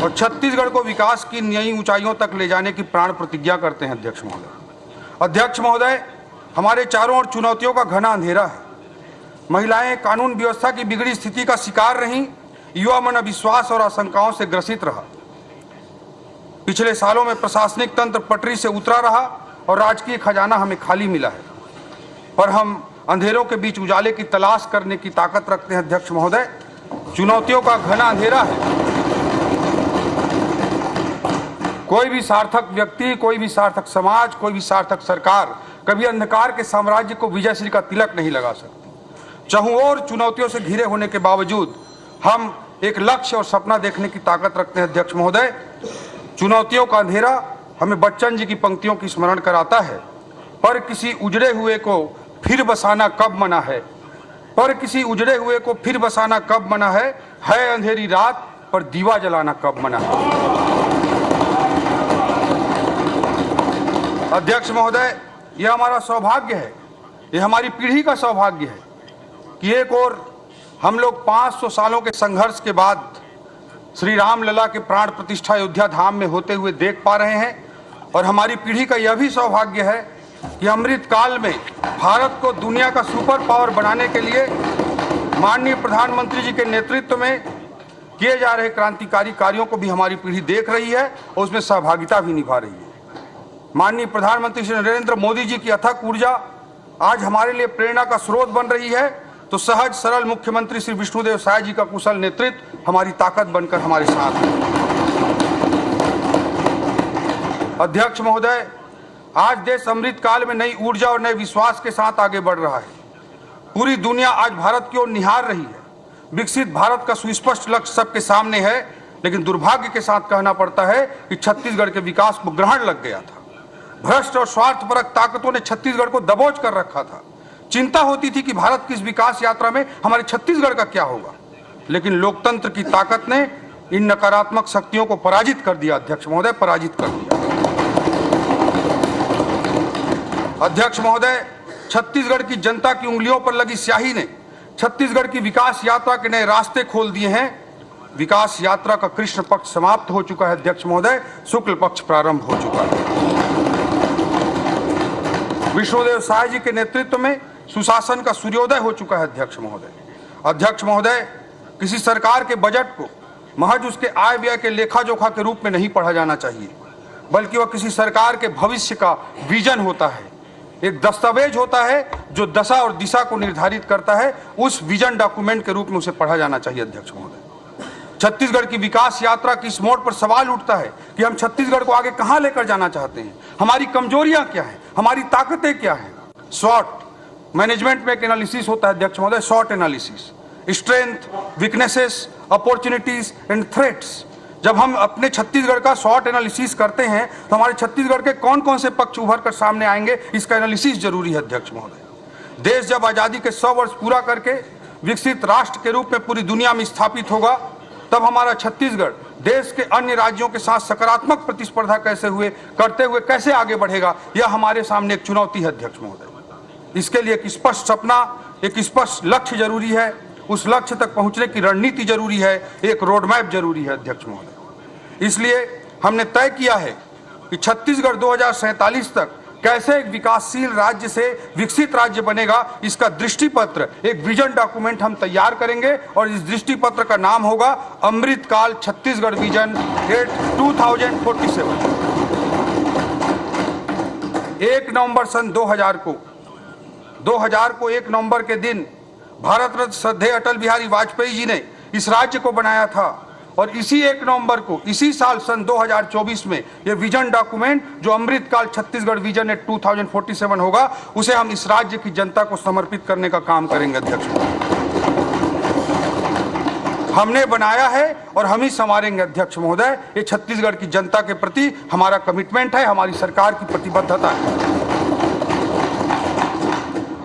और छत्तीसगढ़ को विकास की नई ऊंचाइयों तक ले जाने की प्राण प्रतिज्ञा करते हैं अध्यक्ष महोदय। अध्यक्ष महोदय, हमारे चारों ओर चुनौतियों का घना अंधेरा है। महिलाएं कानून व्यवस्था की बिगड़ी स्थिति का शिकार रहीं, युवा मन अविश्वास और आशंकाओं से ग्रसित रहा। पिछले सालों में प्रशासनिक तंत्र पटरी से उतरा रहा और राजकीय खजाना हमें खाली मिला है, पर हम अंधेरों के बीच उजाले की तलाश करने की ताकत रखते हैं अध्यक्ष महोदय। चुनौतियों का घना अंधेरा है। कोई भी सार्थक व्यक्ति, कोई भी सार्थक समाज, कोई भी सार्थक सरकार कभी अंधकार के साम्राज्य को विजयश्री का तिलक नहीं लगा सकती। चारों ओर चुनौतियों से घिरे होने के बावजूद हम एक लक्ष्य और सपना देखने की ताकत रखते हैं अध्यक्ष महोदय। चुनौतियों का अंधेरा हमें बच्चन जी की पंक्तियों की स्मरण कराता है, पर किसी उजड़े हुए को फिर बसाना कब मना है, पर किसी उजड़े हुए को फिर बसाना कब मना है अंधेरी रात पर दीवा जलाना कब मना है। अध्यक्ष महोदय, यह हमारा सौभाग्य है, यह हमारी पीढ़ी का सौभाग्य है कि एक और हम लोग 500 सालों के संघर्ष के बाद श्री राम लला के प्राण प्रतिष्ठा अयोध्या धाम में होते हुए देख पा रहे हैं, और हमारी पीढ़ी का यह भी सौभाग्य है कि अमृत काल में भारत को दुनिया का सुपर पावर बनाने के लिए माननीय प्रधानमंत्री जी के नेतृत्व में किए जा रहे क्रांतिकारी कार्यों को भी हमारी पीढ़ी देख रही है और उसमें सहभागिता भी निभा रही है। माननीय प्रधानमंत्री श्री नरेंद्र मोदी जी की अथक ऊर्जा आज हमारे लिए प्रेरणा का स्रोत बन रही है, तो सहज सरल मुख्यमंत्री श्री विष्णुदेव साय जी का कुशल नेतृत्व हमारी ताकत बनकर हमारे साथ है। अध्यक्ष महोदय, आज देश अमृत काल में नई ऊर्जा और नए विश्वास के साथ आगे बढ़ रहा है। पूरी दुनिया आज भारत की ओर निहार रही है। विकसित भारत का सुस्पष्ट लक्ष्य सबके सामने है, लेकिन दुर्भाग्य के साथ कहना पड़ता है कि छत्तीसगढ़ के विकास को ग्रहण लग गया था। भ्रष्ट और स्वार्थपरक ताकतों ने छत्तीसगढ़ को दबोच कर रखा था। चिंता होती थी कि भारत की इस विकास यात्रा में हमारे छत्तीसगढ़ का क्या होगा, लेकिन लोकतंत्र की ताकत ने इन नकारात्मक शक्तियों को पराजित कर दिया। अध्यक्ष महोदय, पराजित कर दिया। अध्यक्ष महोदय, छत्तीसगढ़ की जनता की उंगलियों पर लगी स्याही ने छत्तीसगढ़ की विकास यात्रा के नए रास्ते खोल दिए हैं। विकास यात्रा का कृष्ण पक्ष समाप्त हो चुका है अध्यक्ष महोदय, शुक्ल पक्ष प्रारंभ हो चुका है। विष्णुदेव साय जी के नेतृत्व में सुशासन का सूर्योदय हो चुका है अध्यक्ष महोदय। अध्यक्ष महोदय, किसी सरकार के बजट को महज उसके आय व्यय के लेखा जोखा के रूप में नहीं पढ़ा जाना चाहिए, बल्कि वह किसी सरकार के भविष्य का विजन होता है, एक दस्तावेज होता है जो दशा और दिशा को निर्धारित करता है। उस विजन डॉक्यूमेंट के रूप में उसे पढ़ा जाना चाहिए अध्यक्ष महोदय। छत्तीसगढ़ की विकास यात्रा की इस मोड़ पर सवाल उठता है कि हम छत्तीसगढ़ को आगे कहां लेकर जाना चाहते हैं, हमारी कमजोरियां क्या हैं, हमारी ताकतें क्या हैं। शॉर्ट मैनेजमेंट में एक एनालिसिस होता है अध्यक्ष महोदय, short analysis, strength, weaknesses, opportunities and threats. जब हम अपने छत्तीसगढ़ का शॉर्ट एनालिसिस करते हैं तो हमारे छत्तीसगढ़ के कौन कौन से पक्ष उभर कर सामने आएंगे, इसका एनालिसिस जरूरी है अध्यक्ष महोदय। देश जब आजादी के 100 वर्ष पूरा करके विकसित राष्ट्र के रूप में पूरी दुनिया में स्थापित होगा, तब हमारा छत्तीसगढ़ देश के अन्य राज्यों के साथ सकारात्मक प्रतिस्पर्धा करते हुए कैसे आगे बढ़ेगा, यह हमारे सामने एक चुनौती है अध्यक्ष महोदय। इसके लिए एक स्पष्ट सपना, एक स्पष्ट लक्ष्य जरूरी है, उस लक्ष्य तक पहुंचने की रणनीति जरूरी है, एक रोडमैप जरूरी है अध्यक्ष महोदय। इसलिए हमने तय किया है कि छत्तीसगढ़ 2047 तक कैसे एक विकासशील राज्य से विकसित राज्य बनेगा, इसका दृष्टिपत्र, एक विजन डॉक्यूमेंट हम तैयार करेंगे, और इस दृष्टिपत्र का नाम होगा अमृतकाल छत्तीसगढ़ विजन 2047। 1 नवंबर सन 2000 को 1 नवंबर के दिन भारत रत्न श्रद्धेय अटल बिहारी वाजपेयी जी ने इस राज्य को बनाया था, और इसी 1 नवंबर को इसी साल सन 2024 में यह विजन डॉक्यूमेंट जो अमृतकाल छत्तीसगढ़ विजन 2047 होगा, उसे हम इस राज्य की जनता को समर्पित करने का काम करेंगे अध्यक्ष। हमने बनाया है और हम ही संवारेंगे अध्यक्ष महोदय। ये छत्तीसगढ़ की जनता के प्रति हमारा कमिटमेंट है, हमारी सरकार की प्रतिबद्धता है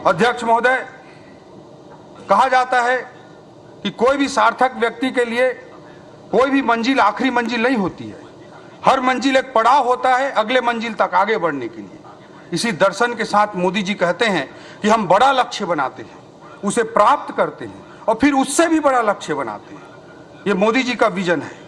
अध्यक्ष महोदय। कहा जाता है कि कोई भी सार्थक व्यक्ति के लिए कोई भी मंजिल आखिरी मंजिल नहीं होती है, हर मंजिल एक पड़ाव होता है अगले मंजिल तक आगे बढ़ने के लिए। इसी दर्शन के साथ मोदी जी कहते हैं कि हम बड़ा लक्ष्य बनाते हैं, उसे प्राप्त करते हैं और फिर उससे भी बड़ा लक्ष्य बनाते हैं। ये मोदी जी का विजन है।